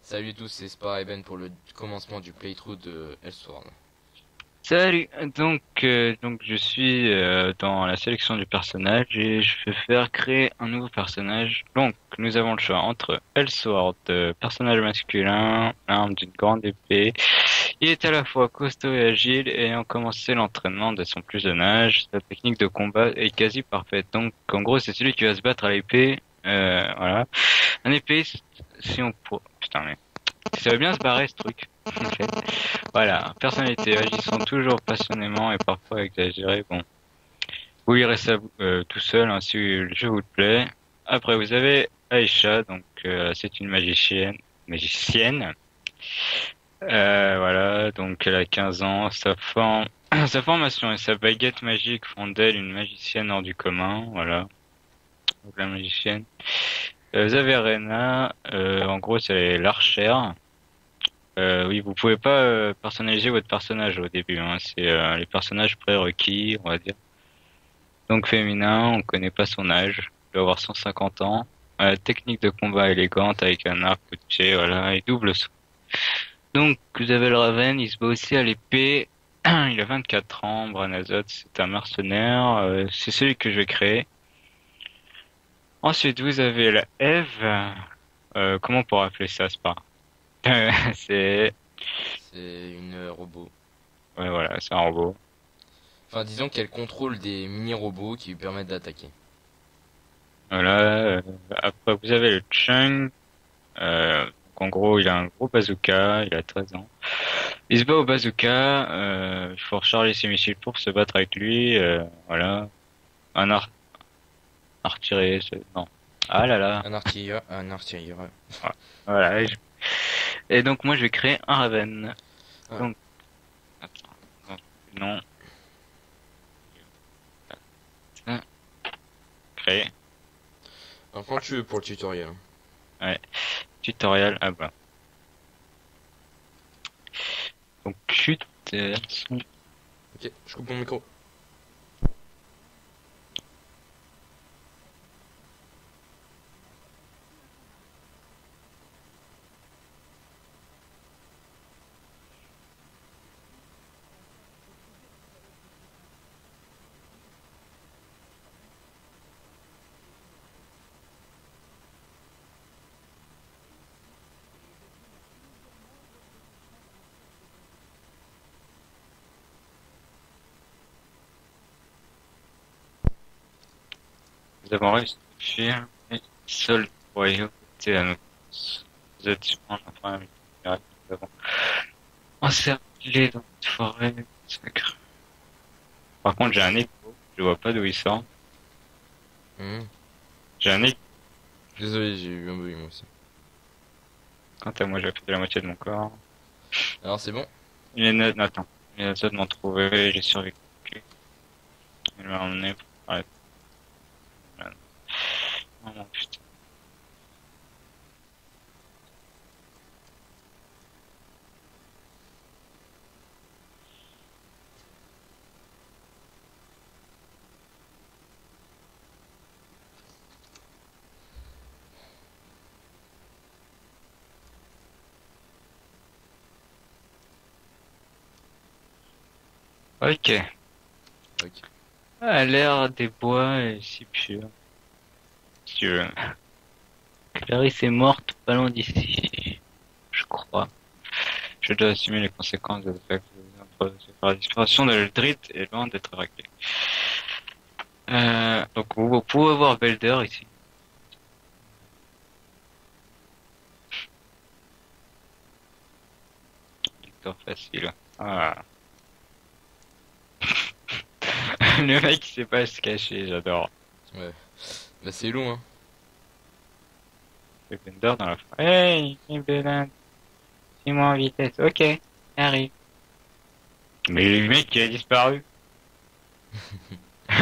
Salut à tous, c'est Spar et Ben pour le commencement du playthrough de Elsword. Salut, donc je suis dans la sélection du personnage et je vais faire créer un nouveau personnage. Donc nous avons le choix entre Elsword, personnage masculin, arme d'une grande épée. Il est à la fois costaud et agile et ayant commencé l'entraînement dès son plus jeune âge, sa technique de combat est quasi parfaite. Donc en gros c'est celui qui va se battre à l'épée. Voilà. Un épée, si on pour... Putain mais ça va bien se barrer ce truc. En fait. Voilà, personnalité agissant toujours passionnément et parfois exagérée. Bon, vous lirez ça tout seul hein, si le jeu vous plaît. Après, vous avez Aisha, donc c'est une magicienne. Voilà, donc elle a 15 ans. Sa formation et sa baguette magique font d'elle une magicienne hors du commun. Voilà, donc la magicienne. Vous avez Rena, en gros c'est l'archère. Oui, vous pouvez pas personnaliser votre personnage au début, hein. C'est les personnages prérequis, on va dire. Donc féminin, on connaît pas son âge, il doit avoir 150 ans. Technique de combat élégante avec un arc de pied, voilà, et double saut. Donc vous avez le Raven, il se bat aussi à l'épée. Il a 24 ans, Branazot, c'est un mercenaire, c'est celui que je vais créer. Ensuite, vous avez la Eve. Comment on pourrait appeler ça, c'est pas. C'est, C'est une robot. ouais, voilà, c'est un robot. Enfin, disons qu'elle contrôle des mini-robots qui lui permettent d'attaquer. Voilà. Après, vous avez le Chung. Donc, en gros, il a un gros bazooka. Il a 13 ans. Il se bat au bazooka. Il faut recharger ses missiles pour se battre avec lui. Voilà. Un artillerie. Non. Ah là là. Un artilleur. Voilà. Et donc, moi, je vais créer un Raven. Ouais. Donc, attends. Donc, non. Créer. Alors, quand tu veux pour le tutoriel. Ouais. Tutoriel. Ah bah. Donc, chute. Son. Ok, je coupe mon micro. Nous avons réussi à fuir. Et seul royauté à nous. Vous êtes sur un enfin, nous avons encerclé dans une forêt sacrée. Par contre, j'ai un écho. Je vois pas d'où il sort. Hmm. J'ai un écho. Désolé, j'ai eu un bruit moi aussi. Quant à moi, j'ai fait la moitié de mon corps. Alors, c'est bon? Attends. Les autres m'ont trouvé. J'ai survécu. Il m'a emmené pour arrêter. Oh mon putain. Ok. Ok. Ah, l'air des bois est si pur. Si tu veux. Clarisse est morte pas loin d'ici. Je crois. Je dois assumer les conséquences de l'attaque la disparition de l'Eldritch est loin d'être réglée. Donc vous pouvez voir Belder ici. Victor facile. Ah. Le mec il sait pas se cacher, j'adore. Ouais. Bah, c'est long, hein. Le Belder dans la forêt. Hey, Belder, suis-moi en vitesse. Ok, arrive. Mais le mec qui a disparu.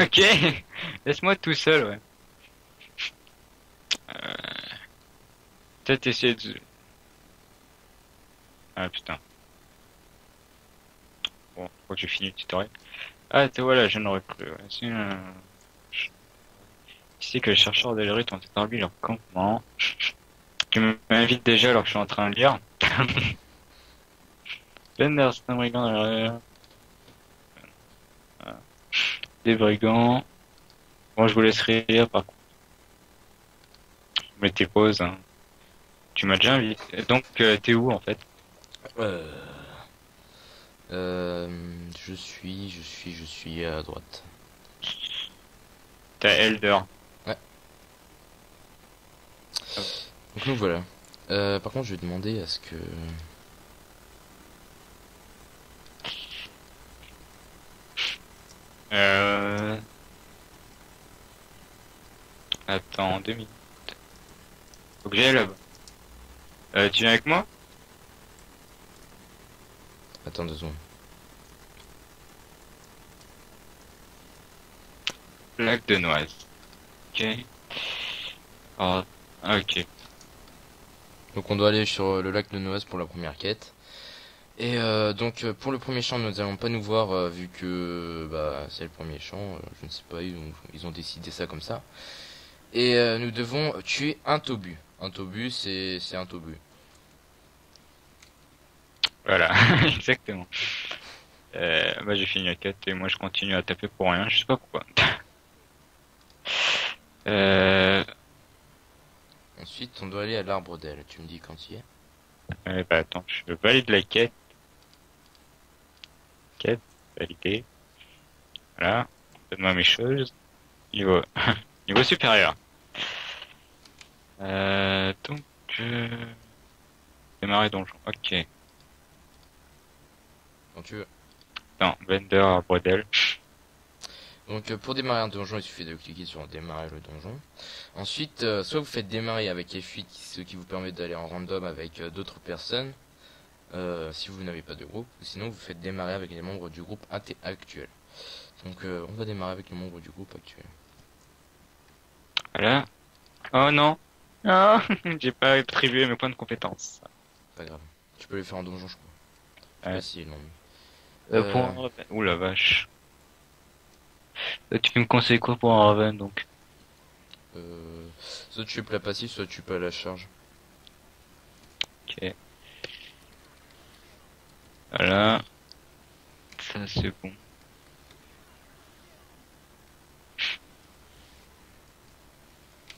Ok, laisse-moi tout seul, ouais. Peut-être essayer de... Ah putain. Bon, je crois que j'ai fini le tutoriel. Ah, te voilà, je ne recrue. Ouais. Qui sait que les chercheurs d'Elrith ont établi leur campement. Tu m'invites déjà alors que je suis en train de lire. Bender, c'est un brigand. Des brigands. Bon, je vous laisse lire par contre. Mettez pause. Hein. Tu m'as déjà invité. Donc, t'es où en fait? Euh, je suis à droite. T'as Elder. Ouais. Donc nous voilà. Par contre, je vais demander à ce que... Euh... Attends, 2 minutes. Faut que j'aille là-bas. Tu viens avec moi? Attends 2 secondes. Lac de Noise. Ok. Oh, ok. Donc on doit aller sur le lac de Noaz pour la première quête. Et pour le premier champ, nous allons pas nous voir vu que bah c'est le premier champ. Je ne sais pas, ils ont décidé ça comme ça. Et nous devons tuer un tobu. Un tobu, c'est un tobu. Voilà, exactement. Bah j'ai fini la quête et moi je continue à taper pour rien, je sais pas pourquoi. Euh... Ensuite, on doit aller à l'arbre d'elle. Tu me dis quand il y est. Bah attends, je valide la quête. Quête, validée. Voilà. Donne-moi mes choses. Niveau, niveau supérieur. Donc, démarrer donjon. Ok. Quand tu veux. Non, Bender à bordel. Donc pour démarrer un donjon, il suffit de cliquer sur démarrer le donjon. Ensuite, soit vous faites démarrer avec F8, ce qui vous permet d'aller en random avec d'autres personnes, si vous n'avez pas de groupe, ou sinon vous faites démarrer avec les membres du groupe actuel. Donc on va démarrer avec les membres du groupe actuel. Voilà. Oh non. Non, j'ai pas attribué mes points de compétence. Pas grave. Tu peux les faire en donjon, je crois. Je sais Ouais. pas si ils l'ont mis. Pour un Raven. Ouh la vache. Tu me conseilles quoi pour un Raven donc? Soit tu peux la passive, soit tu peux la charge. Ok. Voilà. Ça c'est bon.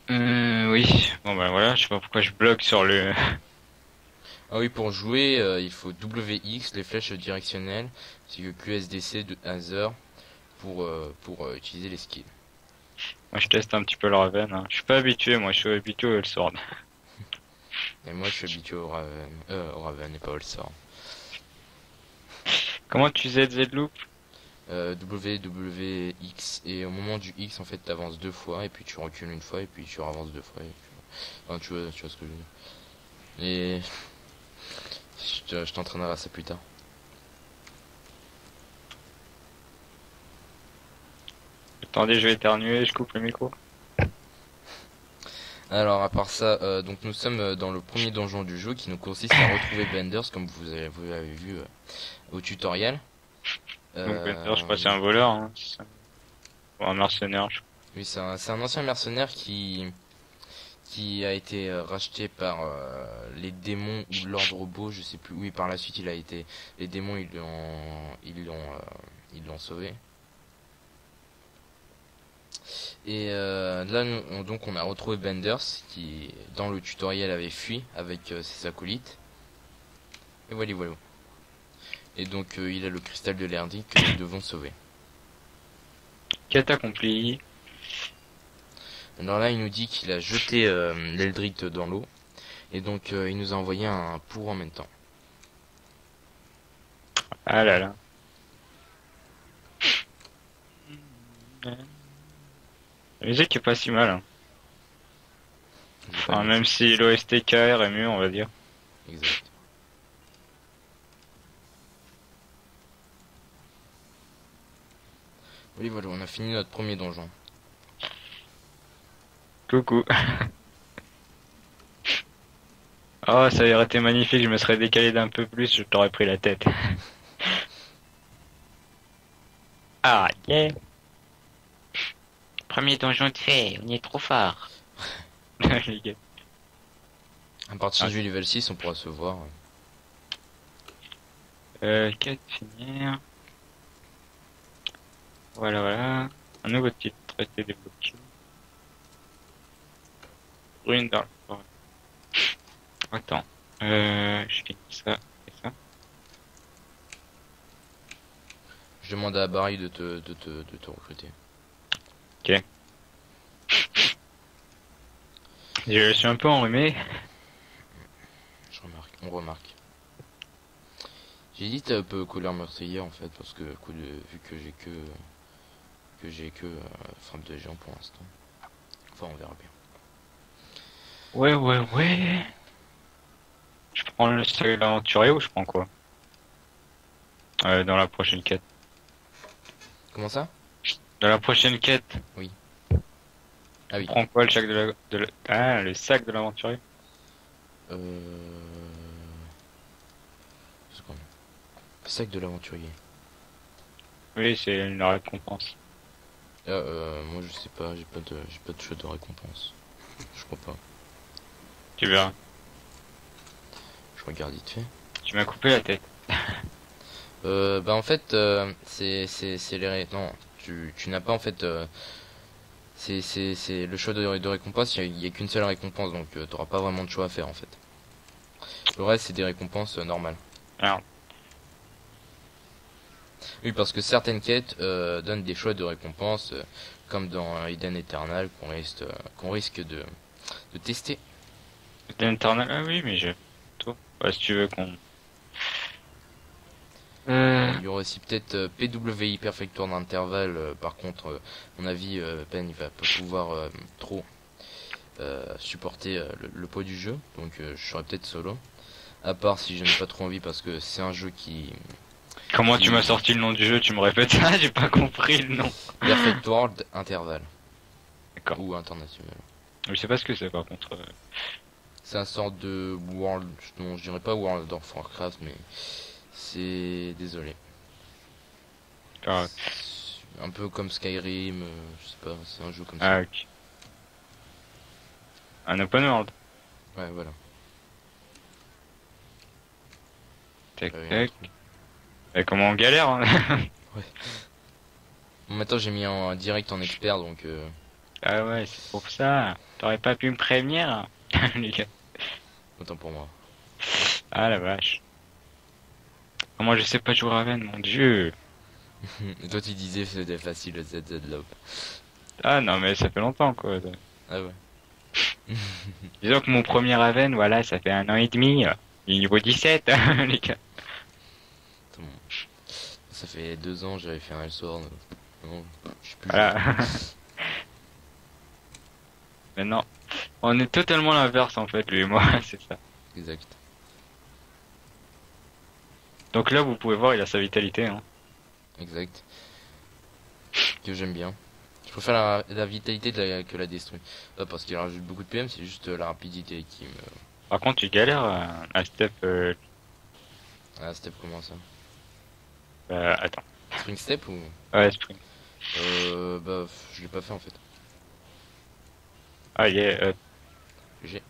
Oui. Bon bah voilà, je sais pas pourquoi je bloque sur le... Ah oui, pour jouer, il faut WX, les flèches directionnelles, c'est que QSDC de Hazer pour utiliser les skills. Moi je teste un petit peu le Raven. Hein. Je suis pas habitué, moi je suis habitué au Sword. Et moi, je suis habitué au Raven et pas au Sword. Comment tu Z-Loop? WX, et au moment du X, en fait, t'avances 2 fois, et puis tu recules 1 fois, et puis tu avances 2 fois. Enfin, tu vois ce que je veux dire. Et je t'entraînerai à ça plus tard. Attendez, je vais éternuer, je coupe le micro. Alors, à part ça, donc nous sommes dans le premier donjon du jeu qui nous consiste à retrouver Benders, comme vous avez vu au tutoriel. Donc Bender, je crois que c'est un voleur, hein. Ou un mercenaire, je crois. Oui, c'est un ancien mercenaire qui a été racheté par les démons ou l'ordre robot, je sais plus. Oui, par la suite, il a été les démons, ils l'ont sauvé. Et là, donc, on a retrouvé Benders qui, dans le tutoriel, avait fui avec ses acolytes. Et voilà, voilà. Et donc, il a le cristal de l'Erdi que nous devons sauver. Quête accomplie. Alors là, il nous dit qu'il a jeté l'Eldritch dans l'eau. Et donc, il nous a envoyé un pour en même temps. Ah là là. La musique est pas si mal. Hein. Enfin, même si l'OSTKR est mieux, on va dire. Exact. Oui, voilà, on a fini notre premier donjon. Coucou. Oh, ça aurait été magnifique, je me serais décalé d'un peu plus, je t'aurais pris la tête. Ah, yeah. Premier donjon de fait, on y est trop fort. Les gars. À partir du level 6, on pourra se voir. Quête finir. Voilà, voilà. Un nouveau titre, traité débloqué. Ruine dans le forêt. Attends. Je finis ça et ça. Je demande à Barry de te recruter. Ok. Je suis un peu enrhumé. On remarque. J'hésite un peu couleur meurtrier en fait, parce que vu que j'ai que frappe de géant pour l'instant. Enfin, on verra bien. Ouais, ouais, ouais. Je prends le sac de l'aventurier ou je prends quoi? Dans la prochaine quête. Comment ça? Dans la prochaine quête. Ah oui. Je prends quoi, le sac Ah, le sac de l'aventurier? Une seconde. Sac de l'aventurier. Oui, c'est une récompense. Moi je sais pas, j'ai pas de jeu de récompense. Je crois pas. Tu verras. Je regarde vite fait. Tu m'as coupé la tête. Bah en fait, c'est non, tu n'as pas en fait. C'est le choix de récompense. Il y a qu'une seule récompense, donc t'auras pas vraiment de choix à faire en fait. Le reste c'est des récompenses normales. Alors, Oui, parce que certaines quêtes donnent des choix de récompenses, comme dans Eden Eternal qu'on risque de tester. c'était Internal. Ah oui, mais j'ai tout. Ouais, si tu veux qu'on. Il y aura aussi peut-être PWI Perfectoire d'intervalle. Par contre, à mon avis, Ben il va pas pouvoir trop supporter le poids du jeu, donc je serai peut-être solo. À part si je n'ai pas trop envie, parce que c'est un jeu Comment qui tu m'as sorti le nom du jeu? Tu me répètes ça? J'ai pas compris le nom. Perfect World intervalle D'accord. ou international. Je sais pas ce que c'est par contre. C'est un sort de World, non, je dirais pas World of Warcraft, mais c'est désolé. Ah, Un peu comme Skyrim, je sais pas, c'est un jeu comme ah, ça. ok. Un open world. Ouais, voilà. Tac, Il y a un tac. truc. Et comment on galère, hein. Bon, maintenant j'ai mis en direct en expert, donc Ah ouais, c'est pour ça. T'aurais pas pu me prévenir, les gars. autant pour moi. Ah la vache. Ah, moi je sais pas jouer Raven, mon dieu. Et toi tu disais c'était facile le ZZ Love. Ah non mais ça fait longtemps quoi. Ah ouais. Disons que mon premier Raven, voilà, ça fait 1 an et demi. Il est niveau 17, les gars. Attends, ça fait 2 ans j'avais fait un Elsword. Non, je suis plus jeune. Voilà. Maintenant, on est totalement l'inverse en fait, lui et moi, c'est ça. Exact. Donc là, vous pouvez voir, il a sa vitalité, hein. Exact. Que j'aime bien. Je préfère la vitalité que la destruit. Pas parce qu'il rajoute beaucoup de PM, c'est juste la rapidité qui me... Par contre, tu galères à step. Ah, step comment ça? Attends. Spring step ou... Ouais, sprint. Bah, je l'ai pas fait en fait. Ah yeah. J'ai...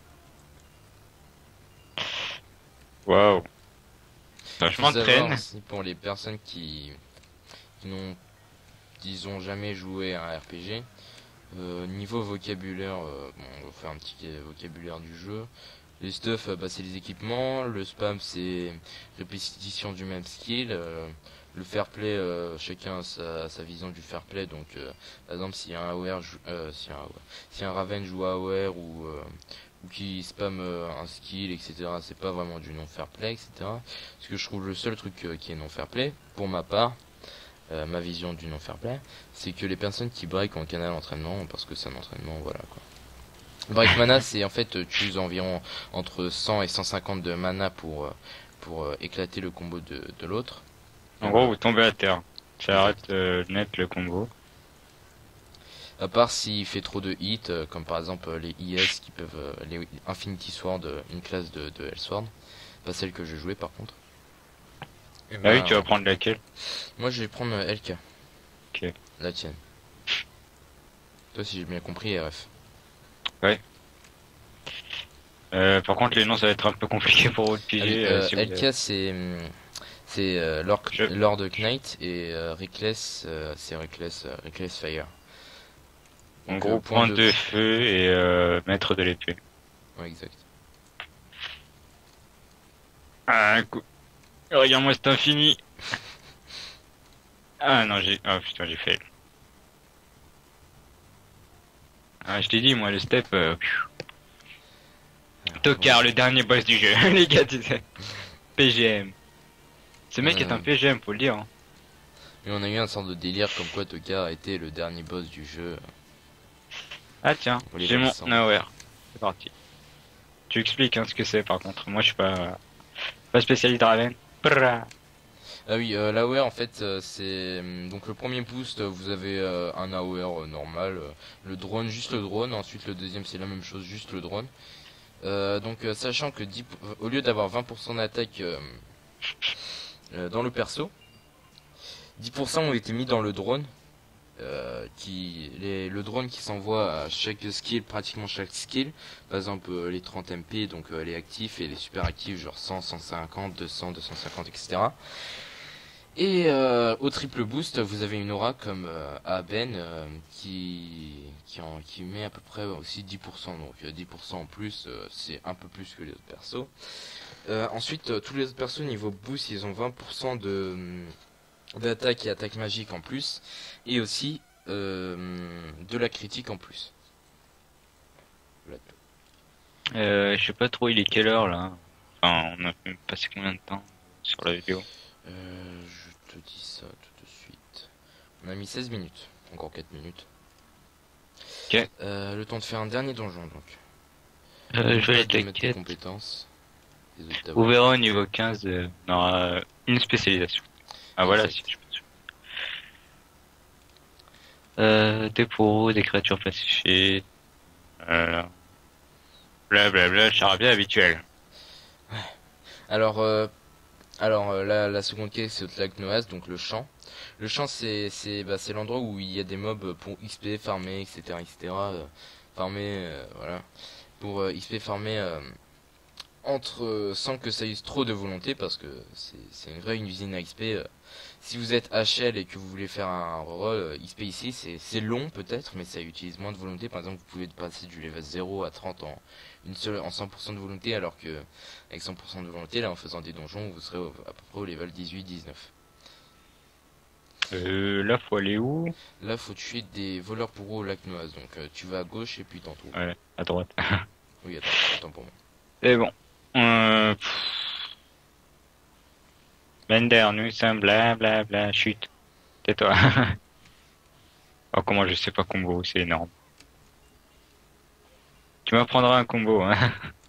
Waouh. Faut Vachement de savoir traîne. aussi pour les personnes qui n'ont, disons, jamais joué à un RPG. Niveau vocabulaire, bon, on va faire un petit vocabulaire du jeu. Les stuff, bah, c'est les équipements. Le spam, c'est répétition du même skill. Le fair play, chacun a sa vision du fair play. Donc, par exemple, si un AOR, si un Raven joue AOR ou qui spam un skill, etc. C'est pas vraiment du non fair play, etc. Parce que je trouve le seul truc qui est non fair play, pour ma part, ma vision du non fair play, c'est que les personnes qui break en canal entraînement, parce que c'est un entraînement, voilà quoi. Break mana, c'est en fait tu uses environ entre 100 et 150 de mana pour éclater le combo de l'autre. En gros, vous tombez à terre. Ça arrête net le combo. À part s'il fait trop de hits, comme par exemple les IS qui peuvent, les Infinity Sword, une classe de Hellsword, pas celle que je jouais par contre. Et Ah oui, ben, tu vas prendre laquelle? moi je vais prendre LK, Ok. la tienne. Toi si j'ai bien compris RF. Ouais. Par contre, les noms, ça va être un peu compliqué pour vous de Ah oui, piger. Si vous LK c'est Je- Lord Knight et Reckless c'est Reckless Fire. En Donc gros, point point de de feu. feu et maître de l'épée. Ouais, exact. Ah, un coup. Regarde-moi, c'est infini. Ah non, Ah putain, j'ai fait. Ah, je t'ai dit, moi, le step. Tokar, Ouais. le dernier boss du jeu. Les gars, tu sais. PGM. Ce mec est un On PGM, faut le dire, hein. Mais on a eu un sorte de délire comme quoi Tokar a été le dernier boss du jeu Ah tiens, au j'ai level mon 100. Nowhere. C'est parti. Tu expliques hein, ce que c'est par contre. Moi je suis pas spécialiste Raven. Brrra. Ah oui, l'AOR en fait c'est donc le premier boost vous avez un AOR normal, le drone juste le drone, ensuite le deuxième c'est la même chose juste le drone. Sachant que au lieu d'avoir 20% d'attaque dans le perso, 10% ont été mis dans le drone. Le drone qui s'envoie à chaque skill, pratiquement chaque skill, par exemple les 30 MP, donc les actifs et les super actifs, genre 100, 150, 200, 250, etc. Et au triple boost, vous avez une aura comme Aben qui met à peu près aussi 10%. Donc 10% en plus, c'est un peu plus que les autres persos. Ensuite, tous les autres persos niveau boost, ils ont 20% d'attaque et attaque magique en plus, et aussi de la critique en plus. Voilà. Je sais pas trop il est quelle heure là. Enfin, on a passé combien de temps sur la vidéo? Je te dis ça tout de suite. On a mis 16 minutes, encore 4 minutes. Ok. Le temps de faire un dernier donjon donc. Je N'oublie pas valide de la mettre tes quête. compétences. Désolé de Vous t'avoir verrez au coupé. niveau 15, on aura une spécialisation. Ah voilà, si Exact. je peux. Des poros, des créatures pacifiées. Euh, Blablabla, charabia habituel. Alors, la seconde quête c'est au lac Noaz, donc le champ. Le champ c'est l'endroit où il y a des mobs pour XP farmer, etc. etc. Farmer, voilà. Pour XP farmer sans que ça use trop de volonté parce que c'est une vraie usine à XP. Si vous êtes HL et que vous voulez faire un reroll, XP ici c'est long peut-être mais ça utilise moins de volonté. Par exemple vous pouvez passer du level 0 à 30 en 100% de volonté alors que avec 100% de volonté là en faisant des donjons vous serez à peu près au level 18-19. Là, faut aller où? Là faut tuer des voleurs pour au lac Noise donc tu vas à gauche et puis tantôt. Ouais, à droite. Oui attends pour moi. C'est bon. Bender, nous sommes blablabla, chute. Tais-toi. Oh, comment je sais pas combo, c'est énorme. Tu m'apprendras un combo, hein.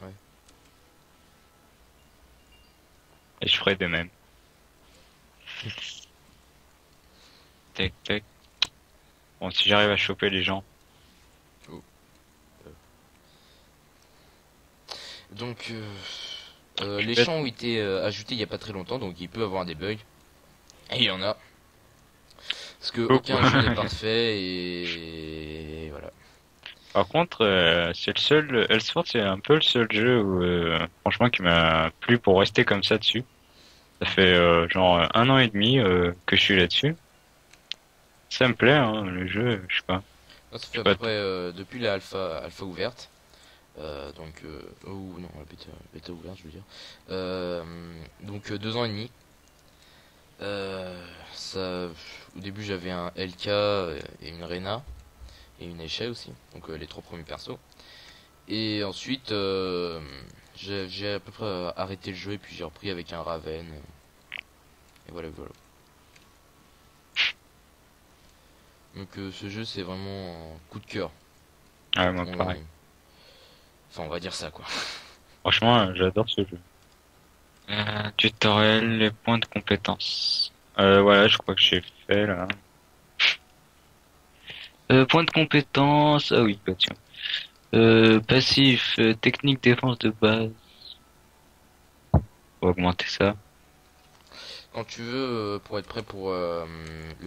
Ouais. Et je ferai de même. Tac, tac. Bon, si j'arrive à choper les gens. Oh. Donc Je les peux être... champs ont été ajoutés il y a pas très longtemps donc il peut avoir des bugs. Et il y en a. Parce que Coupe. aucun jeu n'est parfait et voilà. Par contre, c'est le seul, Elsword, c'est un peu le seul jeu où, franchement, qui m'a plu pour rester comme ça dessus. Ça fait genre 1 an et demi que je suis là-dessus. Ça me plaît, hein, le jeu, je sais pas. Moi, ça Je fait sais à peu pas. près depuis la alpha ouverte. Oh non, la bêta ouverte, je veux dire. Donc 2 ans et demi. Au début j'avais un LK et une Rena et une échelle aussi, donc les 3 premiers persos. Et ensuite j'ai à peu près arrêté le jeu et puis j'ai repris avec un Raven. Et voilà voilà. Donc ce jeu c'est vraiment un coup de cœur. Ah, moi, On- pareil. Enfin on va dire ça quoi. Franchement, j'adore ce jeu. Tutoriel, les points de compétence. Voilà, je crois que j'ai fait, là. Points de compétence, ah oui, bah tiens. Passif, technique défense de base. On va augmenter ça. Quand tu veux pour être prêt pour le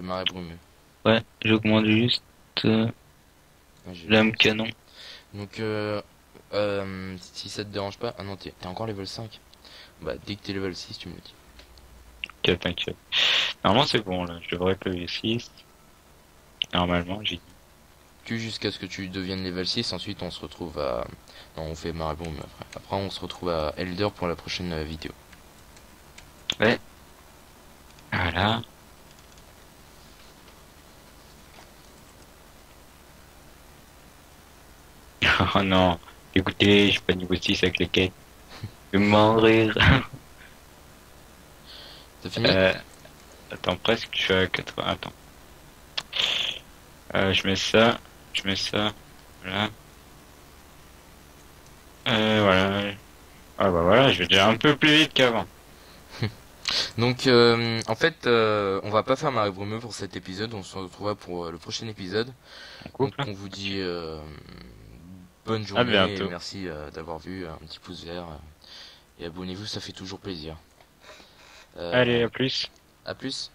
marais brumeux. Ouais, j'augmente juste Ouais, j'ai lame ça. canon. Donc Si ça te dérange pas... Ah non, t'es encore level 5. Bah, dès que t'es level 6, tu me le dis. Ok, t'inquiète. Normalement, c'est bon, là. Je devrais être level 6. Normalement, j'ai dit. Tu jusqu'à ce que tu deviennes level 6, ensuite on se retrouve à... Non, on fait Maraboom après. Après, on se retrouve à Elder pour la prochaine vidéo. Ouais. Voilà. Oh non. Écoutez, je suis pas niveau 6 avec les quêtes. Je vais mourir. T'as fini? Euh, attends, presque, je suis à 80. Attends. Je mets ça. Je mets ça. Voilà. Voilà. Ah bah voilà, je vais déjà un peu plus vite qu'avant. Donc, en fait, on va pas faire Marie Brumeux pour cet épisode. On se retrouvera pour le prochain épisode. On Donc, coupe là. on vous dit bonne À journée et bientôt. merci d'avoir vu. Un petit pouce vert. Et abonnez-vous, ça fait toujours plaisir. Allez, Euh, à plus. à plus.